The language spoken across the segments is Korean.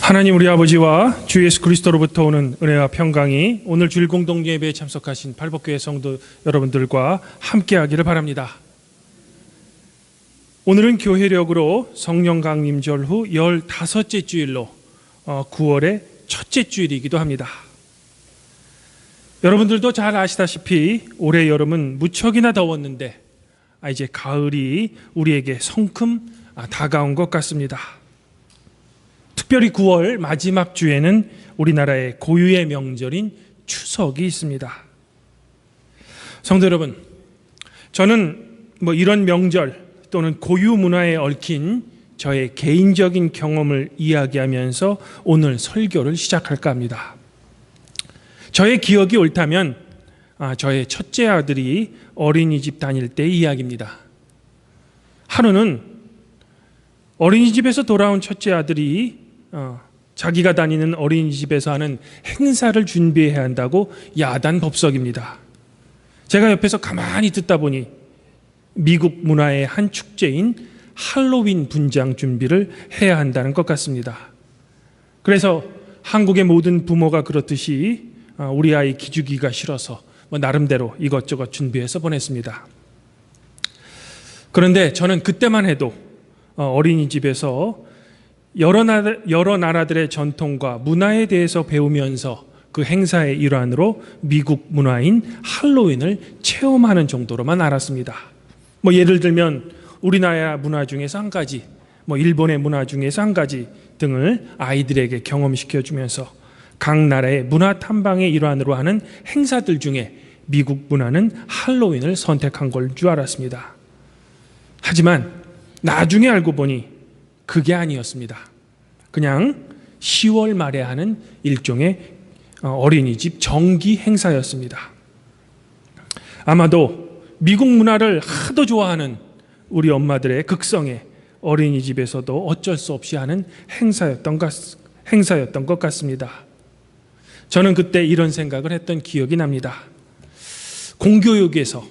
하나님 우리 아버지와 주 예수 그리스도로부터 오는 은혜와 평강이 오늘 주일 공동 예배에 참석하신 팔복교회 성도 여러분들과 함께하기를 바랍니다. 오늘은 교회력으로 성령 강림절 후 15째 주일로 9월의 첫째 주일이기도 합니다. 여러분들도 잘 아시다시피 올해 여름은 무척이나 더웠는데 이제 가을이 우리에게 성큼 다가온 것 같습니다. 특별히 9월 마지막 주에는 우리나라의 고유의 명절인 추석이 있습니다. 성도 여러분, 저는 이런 명절 또는 고유 문화에 얽힌 저의 개인적인 경험을 이야기하면서 오늘 설교를 시작할까 합니다. 저의 기억이 옳다면 저의 첫째 아들이 어린이집 다닐 때의 이야기입니다. 하루는 어린이집에서 돌아온 첫째 아들이 자기가 다니는 어린이집에서 하는 행사를 준비해야 한다고 야단 법석입니다. 제가 옆에서 가만히 듣다 보니 미국 문화의 한 축제인 할로윈 분장 준비를 해야 한다는 것 같습니다. 그래서 한국의 모든 부모가 그렇듯이 우리 아이 기죽이기가 싫어서 나름대로 이것저것 준비해서 보냈습니다. 그런데 저는 그때만 해도 어린이집에서 여러 나라들의 전통과 문화에 대해서 배우면서 그 행사의 일환으로 미국 문화인 할로윈을 체험하는 정도로만 알았습니다. 예를 들면 우리나라 문화 중에서 한 가지, 일본의 문화 중에서 한 가지 등을 아이들에게 경험시켜주면서 각 나라의 문화 탐방의 일환으로 하는 행사들 중에 미국 문화는 할로윈을 선택한 걸 줄 알았습니다. 하지만 나중에 알고 보니 그게 아니었습니다. 그냥 10월 말에 하는 일종의 어린이집 정기 행사였습니다. 아마도 미국 문화를 하도 좋아하는 우리 엄마들의 극성에 어린이집에서도 어쩔 수 없이 하는 행사였던 것 같습니다. 저는 그때 이런 생각을 했던 기억이 납니다. 공교육에서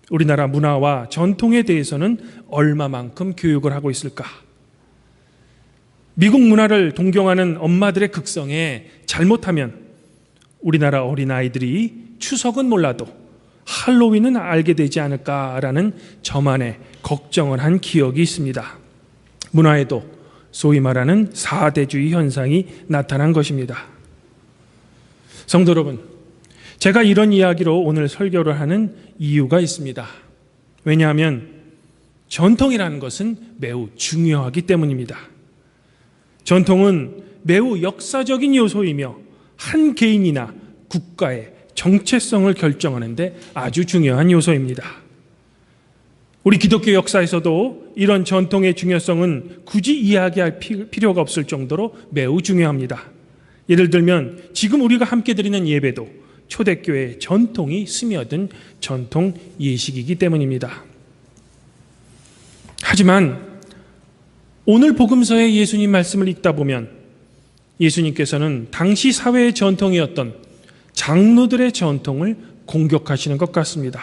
우리나라 문화와 전통에 대해서는 얼마만큼 교육을 하고 있을까? 미국 문화를 동경하는 엄마들의 극성에 잘못하면 우리나라 어린아이들이 추석은 몰라도 할로윈은 알게 되지 않을까라는 저만의 걱정을 한 기억이 있습니다. 문화에도 소위 말하는 사대주의 현상이 나타난 것입니다. 성도 여러분, 제가 이런 이야기로 오늘 설교를 하는 이유가 있습니다. 왜냐하면 전통이라는 것은 매우 중요하기 때문입니다. 전통은 매우 역사적인 요소이며 한 개인이나 국가의 정체성을 결정하는 데 아주 중요한 요소입니다. 우리 기독교 역사에서도 이런 전통의 중요성은 굳이 이야기할 필요가 없을 정도로 매우 중요합니다. 예를 들면 지금 우리가 함께 드리는 예배도 초대교회의 전통이 스며든 전통 예식이기 때문입니다. 하지만 오늘 복음서의 예수님 말씀을 읽다 보면 예수님께서는 당시 사회의 전통이었던 장로들의 전통을 공격하시는 것 같습니다.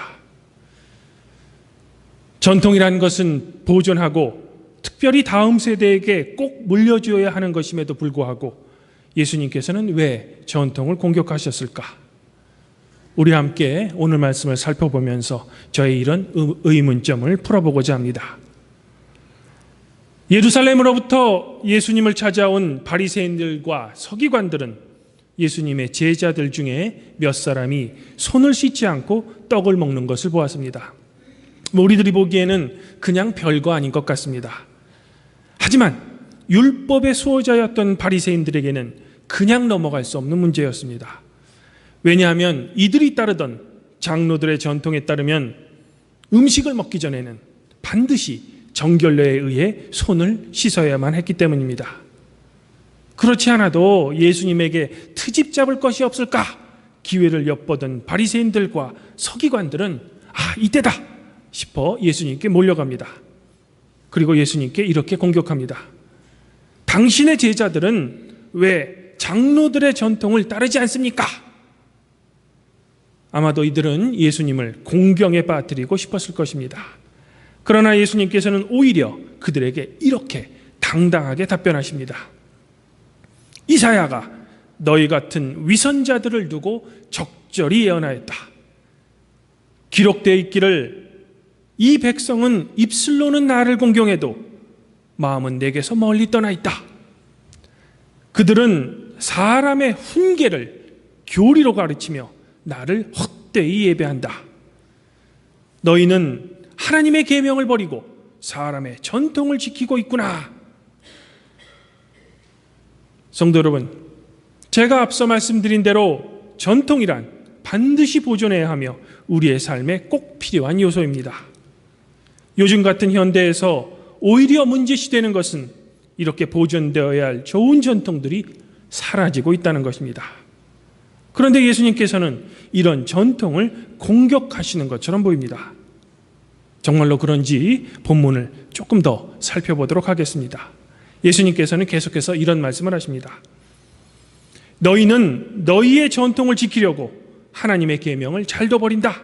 전통이라는 것은 보존하고 특별히 다음 세대에게 꼭 물려주어야 하는 것임에도 불구하고 예수님께서는 왜 전통을 공격하셨을까? 우리 함께 오늘 말씀을 살펴보면서 저의 이런 의문점을 풀어보고자 합니다. 예루살렘으로부터 예수님을 찾아온 바리새인들과 서기관들은 예수님의 제자들 중에 몇 사람이 손을 씻지 않고 떡을 먹는 것을 보았습니다. 우리들이 보기에는 그냥 별거 아닌 것 같습니다. 하지만 율법의 수호자였던 바리새인들에게는 그냥 넘어갈 수 없는 문제였습니다. 왜냐하면 이들이 따르던 장로들의 전통에 따르면 음식을 먹기 전에는 반드시 정결례에 의해 손을 씻어야만 했기 때문입니다. 그렇지 않아도 예수님에게 트집 잡을 것이 없을까 기회를 엿보던 바리새인들과 서기관들은 이때다 싶어 예수님께 몰려갑니다. 그리고 예수님께 이렇게 공격합니다. 당신의 제자들은 왜 장로들의 전통을 따르지 않습니까? 아마도 이들은 예수님을 공경에 빠뜨리고 싶었을 것입니다. 그러나 예수님께서는 오히려 그들에게 이렇게 당당하게 답변하십니다. 이사야가 너희 같은 위선자들을 두고 적절히 예언하였다. 기록되어 있기를 이 백성은 입술로는 나를 공경해도 마음은 내게서 멀리 떠나 있다. 그들은 사람의 훈계를 교리로 가르치며 나를 헛되이 예배한다. 너희는 하나님의 계명을 버리고 사람의 전통을 지키고 있구나. 성도 여러분, 제가 앞서 말씀드린 대로 전통이란 반드시 보존해야 하며 우리의 삶에 꼭 필요한 요소입니다. 요즘 같은 현대에서 오히려 문제시되는 것은 이렇게 보존되어야 할 좋은 전통들이 사라지고 있다는 것입니다. 그런데 예수님께서는 이런 전통을 공격하시는 것처럼 보입니다. 정말로 그런지 본문을 조금 더 살펴보도록 하겠습니다. 예수님께서는 계속해서 이런 말씀을 하십니다. 너희는 너희의 전통을 지키려고 하나님의 계명을 잘도 버린다.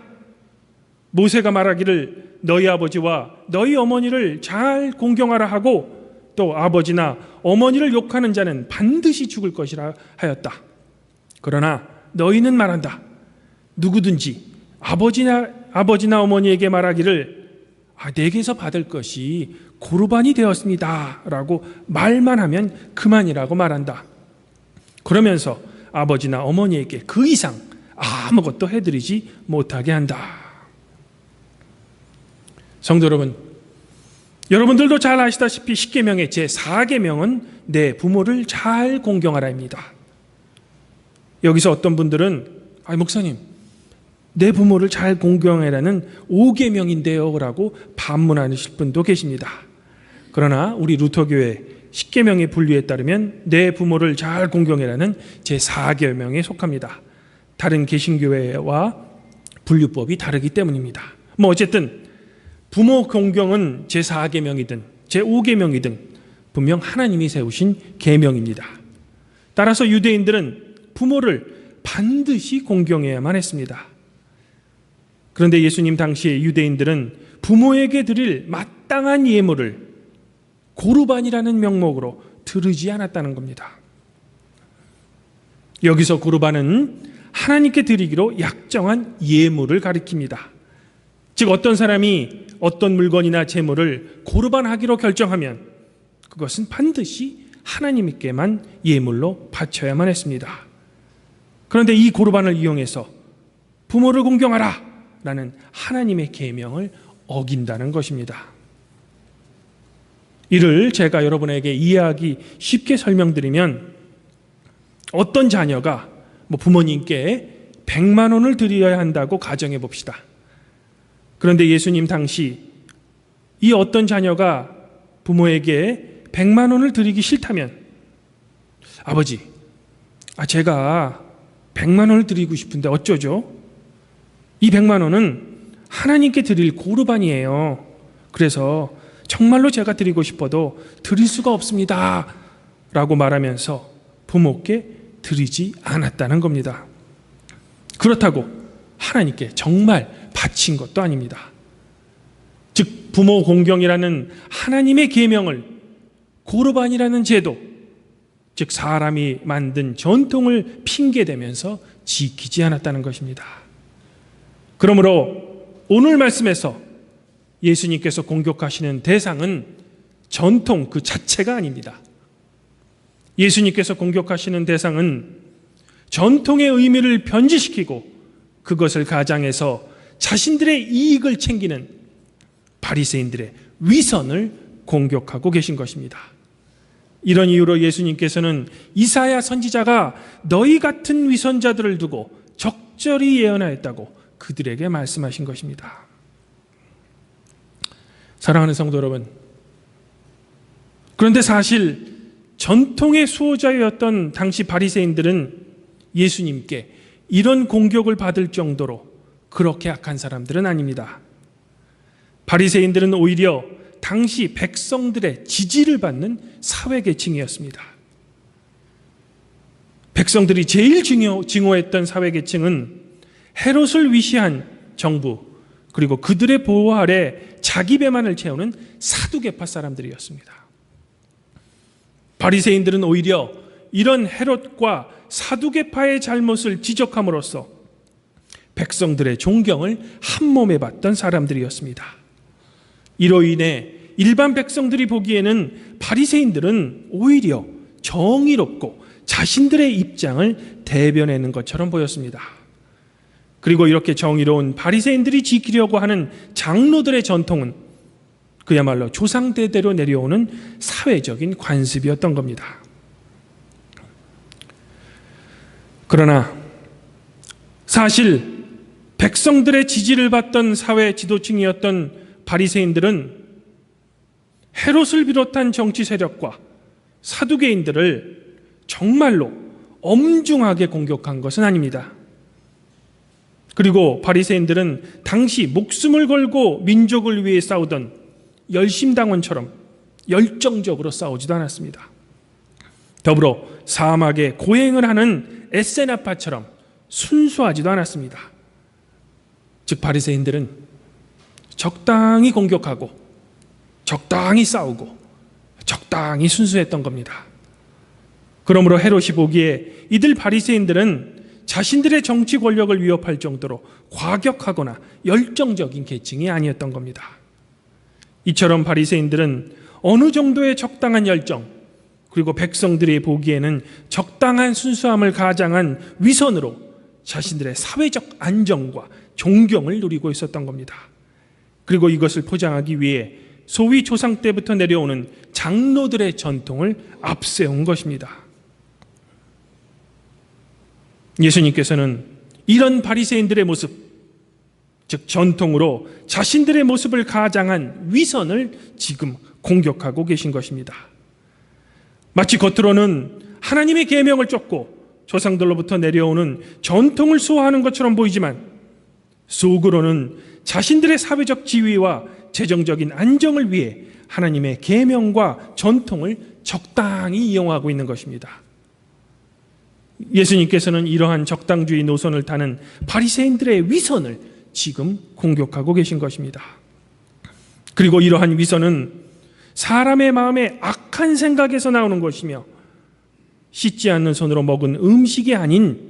모세가 말하기를 너희 아버지와 너희 어머니를 잘 공경하라 하고 또 아버지나 어머니를 욕하는 자는 반드시 죽을 것이라 하였다. 그러나 너희는 말한다. 누구든지 아버지나 어머니에게 말하기를 내게서 받을 것이 고르반이 되었습니다 라고 말만 하면 그만이라고 말한다. 그러면서 아버지나 어머니에게 그 이상 아무것도 해드리지 못하게 한다. 성도 여러분, 여러분들도 잘 아시다시피 십계명의 제4계명은 내 부모를 잘 공경하라입니다. 여기서 어떤 분들은 목사님, 내 부모를 잘 공경하라는 5계명인데요 라고 반문하실 분도 계십니다. 그러나 우리 루터교회 십계명의 분류에 따르면 내 부모를 잘 공경하라는 제4계명에 속합니다. 다른 개신교회와 분류법이 다르기 때문입니다. 어쨌든 부모 공경은 제4계명이든 제5계명이든 분명 하나님이 세우신 계명입니다. 따라서 유대인들은 부모를 반드시 공경해야만 했습니다. 그런데 예수님 당시의 유대인들은 부모에게 드릴 마땅한 예물을 고르반이라는 명목으로 드리지 않았다는 겁니다. 여기서 고르반은 하나님께 드리기로 약정한 예물을 가리킵니다. 즉 어떤 사람이 어떤 물건이나 재물을 고르반하기로 결정하면 그것은 반드시 하나님께만 예물로 바쳐야만 했습니다. 그런데 이 고르반을 이용해서 부모를 공경하라 라는 하나님의 계명을 어긴다는 것입니다. 이를 제가 여러분에게 이해하기 쉽게 설명드리면 어떤 자녀가 부모님께 100만 원을 드려야 한다고 가정해 봅시다. 그런데 예수님 당시 이 어떤 자녀가 부모에게 100만 원을 드리기 싫다면 아버지, 제가 100만 원을 드리고 싶은데 어쩌죠? 이 100만 원은 하나님께 드릴 고르반이에요. 그래서 정말로 제가 드리고 싶어도 드릴 수가 없습니다 라고 말하면서 부모께 드리지 않았다는 겁니다. 그렇다고 하나님께 정말 바친 것도 아닙니다. 즉 부모 공경이라는 하나님의 계명을 고르반이라는 제도, 즉 사람이 만든 전통을 핑계대면서 지키지 않았다는 것입니다. 그러므로 오늘 말씀에서 예수님께서 공격하시는 대상은 전통 그 자체가 아닙니다. 예수님께서 공격하시는 대상은 전통의 의미를 변질시키고 그것을 가장해서 자신들의 이익을 챙기는 바리새인들의 위선을 공격하고 계신 것입니다. 이런 이유로 예수님께서는 이사야 선지자가 너희 같은 위선자들을 두고 적절히 예언하였다고 그들에게 말씀하신 것입니다. 사랑하는 성도 여러분, 그런데 사실 전통의 수호자였던 당시 바리새인들은 예수님께 이런 공격을 받을 정도로 그렇게 악한 사람들은 아닙니다. 바리새인들은 오히려 당시 백성들의 지지를 받는 사회계층이었습니다. 백성들이 제일 증오했던 사회계층은 헤롯을 위시한 정부, 그리고 그들의 보호 아래 자기 배만을 채우는 사두개파 사람들이었습니다. 바리새인들은 오히려 이런 헤롯과 사두개파의 잘못을 지적함으로써 백성들의 존경을 한몸에 받던 사람들이었습니다. 이로 인해 일반 백성들이 보기에는 바리새인들은 오히려 정의롭고 자신들의 입장을 대변하는 것처럼 보였습니다. 그리고 이렇게 정의로운 바리새인들이 지키려고 하는 장로들의 전통은 그야말로 조상대대로 내려오는 사회적인 관습이었던 겁니다. 그러나 사실 백성들의 지지를 받던 사회 지도층이었던 바리새인들은 헤롯을 비롯한 정치 세력과 사두개인들을 정말로 엄중하게 공격한 것은 아닙니다. 그리고 바리새인들은 당시 목숨을 걸고 민족을 위해 싸우던 열심당원처럼 열정적으로 싸우지도 않았습니다. 더불어 사막에 고행을 하는 에세나파처럼 순수하지도 않았습니다. 즉 바리새인들은 적당히 공격하고 적당히 싸우고 적당히 순수했던 겁니다. 그러므로 헤롯이 보기에 이들 바리새인들은 자신들의 정치 권력을 위협할 정도로 과격하거나 열정적인 계층이 아니었던 겁니다. 이처럼 바리새인들은 어느 정도의 적당한 열정, 그리고 백성들이 보기에는 적당한 순수함을 가장한 위선으로 자신들의 사회적 안정과 존경을 누리고 있었던 겁니다. 그리고 이것을 포장하기 위해 소위 조상 때부터 내려오는 장로들의 전통을 앞세운 것입니다. 예수님께서는 이런 바리새인들의 모습, 즉 전통으로 자신들의 모습을 가장한 위선을 지금 공격하고 계신 것입니다. 마치 겉으로는 하나님의 계명을 쫓고 조상들로부터 내려오는 전통을 수호하는 것처럼 보이지만 속으로는 자신들의 사회적 지위와 재정적인 안정을 위해 하나님의 계명과 전통을 적당히 이용하고 있는 것입니다. 예수님께서는 이러한 적당주의 노선을 타는 바리새인들의 위선을 지금 공격하고 계신 것입니다. 그리고 이러한 위선은 사람의 마음에 악한 생각에서 나오는 것이며 씻지 않는 손으로 먹은 음식이 아닌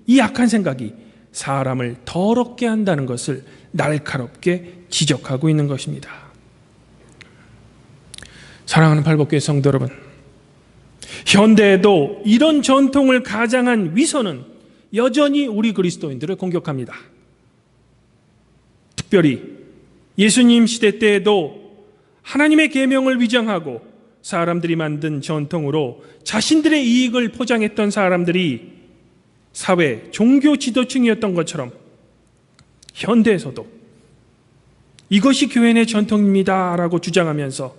이 악한 생각이 사람을 더럽게 한다는 것을 날카롭게 지적하고 있는 것입니다. 사랑하는 팔복교회 성도 여러분, 현대에도 이런 전통을 가장한 위선은 여전히 우리 그리스도인들을 공격합니다. 특별히 예수님 시대 때에도 하나님의 계명을 위장하고 사람들이 만든 전통으로 자신들의 이익을 포장했던 사람들이 사회, 종교 지도층이었던 것처럼 현대에서도 이것이 교회 내 전통입니다 라고 주장하면서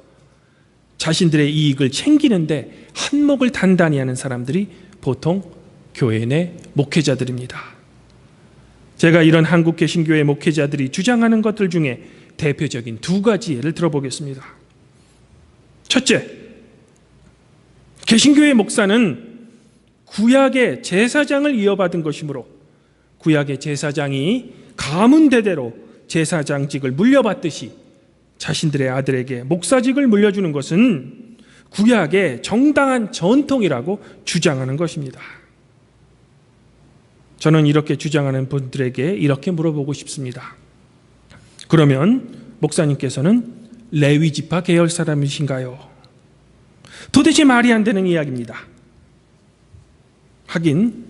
자신들의 이익을 챙기는데 한몫을 단단히 하는 사람들이 보통 교회 내 목회자들입니다. 제가 이런 한국 개신교회 목회자들이 주장하는 것들 중에 대표적인 두 가지 예를 들어보겠습니다. 첫째, 개신교회 목사는 구약의 제사장을 이어받은 것이므로 구약의 제사장이 가문 대대로 제사장직을 물려받듯이 자신들의 아들에게 목사직을 물려주는 것은 구약의 정당한 전통이라고 주장하는 것입니다. 저는 이렇게 주장하는 분들에게 이렇게 물어보고 싶습니다. 그러면 목사님께서는 레위 지파 계열 사람이신가요? 도대체 말이 안 되는 이야기입니다. 하긴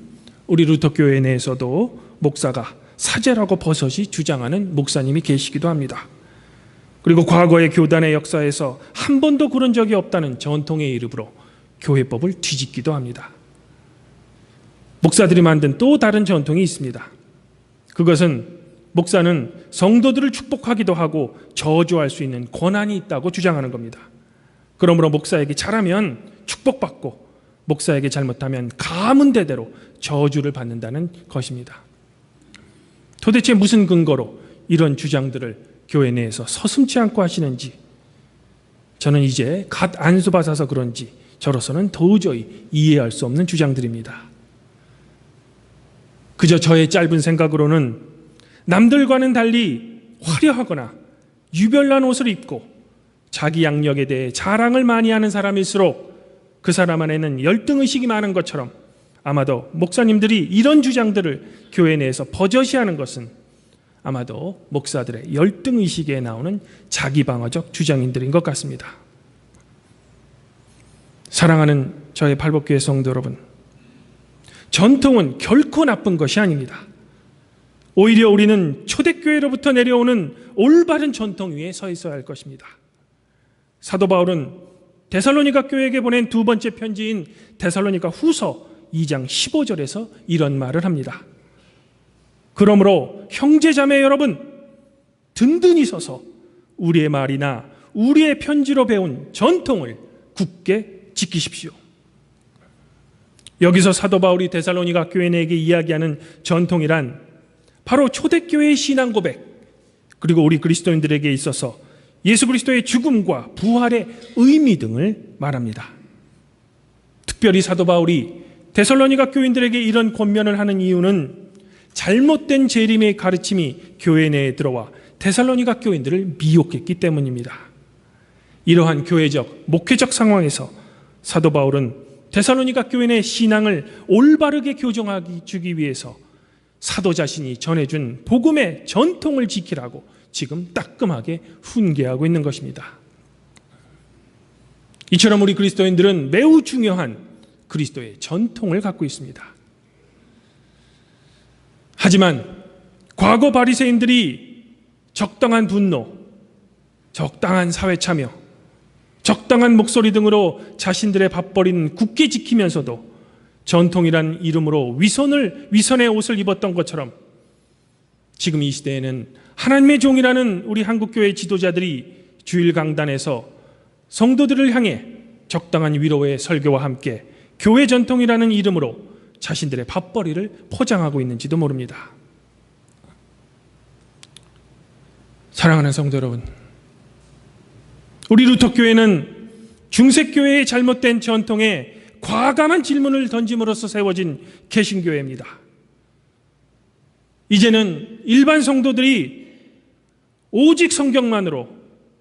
우리 루터교회 내에서도 목사가 사제라고 버섯이 주장하는 목사님이 계시기도 합니다. 그리고 과거의 교단의 역사에서 한 번도 그런 적이 없다는 전통의 이름으로 교회법을 뒤집기도 합니다. 목사들이 만든 또 다른 전통이 있습니다. 그것은 목사는 성도들을 축복하기도 하고 저주할 수 있는 권한이 있다고 주장하는 겁니다. 그러므로 목사에게 잘하면 축복받고 목사에게 잘못하면 가문 대대로 저주를 받는다는 것입니다. 도대체 무슨 근거로 이런 주장들을 교회 내에서 서슴지 않고 하시는지 저는 이제 갓 안수받아서 그런지 저로서는 도저히 이해할 수 없는 주장들입니다. 그저 저의 짧은 생각으로는 남들과는 달리 화려하거나 유별난 옷을 입고 자기 양력에 대해 자랑을 많이 하는 사람일수록 그 사람 안에는 열등의식이 많은 것처럼 아마도 목사님들이 이런 주장들을 교회 내에서 버젓이하는 것은 아마도 목사들의 열등의식에 나오는 자기방어적 주장인들인 것 같습니다. 사랑하는 저의 팔복교회 성도 여러분, 전통은 결코 나쁜 것이 아닙니다. 오히려 우리는 초대교회로부터 내려오는 올바른 전통 위에 서 있어야 할 것입니다. 사도 바울은 데살로니가 교회에게 보낸 두 번째 편지인 데살로니가 후서 2장 15절에서 이런 말을 합니다. 그러므로 형제자매 여러분, 든든히 서서 우리의 말이나 우리의 편지로 배운 전통을 굳게 지키십시오. 여기서 사도 바울이 데살로니가 교인에게 이야기하는 전통이란 바로 초대교회의 신앙 고백, 그리고 우리 그리스도인들에게 있어서 예수 그리스도의 죽음과 부활의 의미 등을 말합니다. 특별히 사도 바울이 데살로니가 교인들에게 이런 권면을 하는 이유는 잘못된 재림의 가르침이 교회 내에 들어와 데살로니가 교인들을 미혹했기 때문입니다. 이러한 교회적, 목회적 상황에서 사도 바울은 데살로니가 교인의 신앙을 올바르게 교정하기 주기 위해서 사도 자신이 전해준 복음의 전통을 지키라고 지금 따끔하게 훈계하고 있는 것입니다. 이처럼 우리 그리스도인들은 매우 중요한 그리스도의 전통을 갖고 있습니다. 하지만 과거 바리새인들이 적당한 분노, 적당한 사회 참여, 적당한 목소리 등으로 자신들의 밥벌이는 굳게 지키면서도 전통이란 이름으로 위선의 옷을 입었던 것처럼 지금 이 시대에는 하나님의 종이라는 우리 한국교회 지도자들이 주일 강단에서 성도들을 향해 적당한 위로의 설교와 함께 교회 전통이라는 이름으로 자신들의 밥벌이를 포장하고 있는지도 모릅니다. 사랑하는 성도 여러분, 우리 루터교회는 중세교회의 잘못된 전통에 과감한 질문을 던짐으로써 세워진 개신교회입니다. 이제는 일반 성도들이 오직 성경만으로,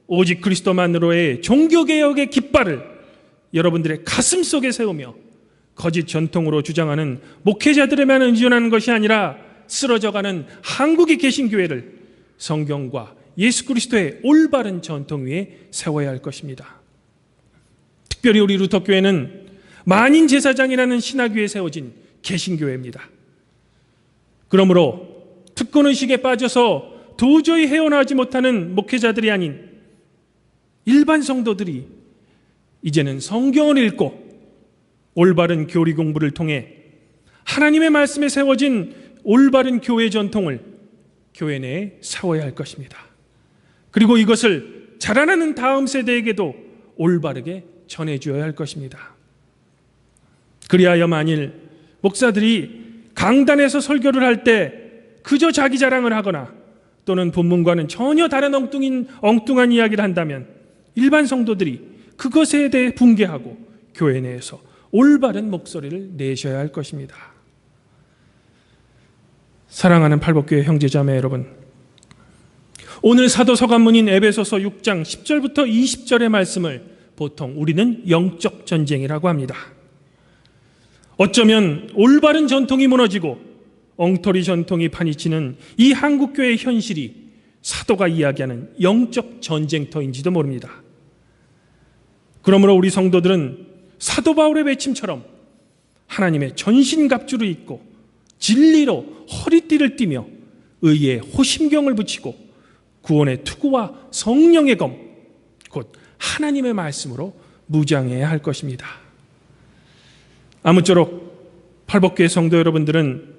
오직 그리스도만으로의 종교개혁의 깃발을 여러분들의 가슴 속에 세우며 거짓 전통으로 주장하는 목회자들에만 의존하는 것이 아니라 쓰러져가는 한국의 개신교회를 성경과 예수 그리스도의 올바른 전통 위에 세워야 할 것입니다. 특별히 우리 루터교회는 만인 제사장이라는 신학 위에 세워진 개신교회입니다. 그러므로 특권의식에 빠져서 도저히 헤어나오지 못하는 목회자들이 아닌 일반 성도들이 이제는 성경을 읽고 올바른 교리 공부를 통해 하나님의 말씀에 세워진 올바른 교회 전통을 교회 내에 세워야 할 것입니다. 그리고 이것을 자라나는 다음 세대에게도 올바르게 전해주어야 할 것입니다. 그리하여 만일 목사들이 강단에서 설교를 할 때 그저 자기 자랑을 하거나 또는 본문과는 전혀 다른 엉뚱한 이야기를 한다면 일반 성도들이 그것에 대해 분개하고 교회 내에서 올바른 목소리를 내셔야 할 것입니다. 사랑하는 팔복교회 형제자매 여러분, 오늘 사도 서간문인 에베소서 6장 10절부터 20절의 말씀을 보통 우리는 영적 전쟁이라고 합니다. 어쩌면 올바른 전통이 무너지고 엉터리 전통이 파니치는 이 한국교회의 현실이 사도가 이야기하는 영적 전쟁터인지도 모릅니다. 그러므로 우리 성도들은 사도 바울의 외침처럼 하나님의 전신갑주를 입고 진리로 허리띠를 띠며 의의 호심경을 붙이고 구원의 투구와 성령의 검, 곧 하나님의 말씀으로 무장해야 할 것입니다. 아무쪼록 팔복교회 성도 여러분들은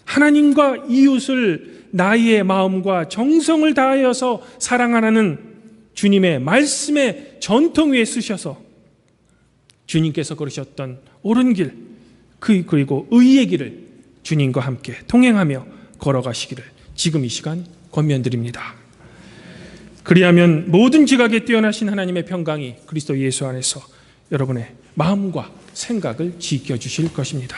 하나님과 이웃을 나의 마음과 정성을 다하여서 사랑하는 주님의 말씀의 전통 위에 쓰셔서 주님께서 걸으셨던 옳은 길, 그리고 의의 길을 주님과 함께 동행하며 걸어가시기를 지금 이 시간 권면드립니다. 그리하면 모든 지각에 뛰어나신 하나님의 평강이 그리스도 예수 안에서 여러분의 마음과 생각을 지켜주실 것입니다.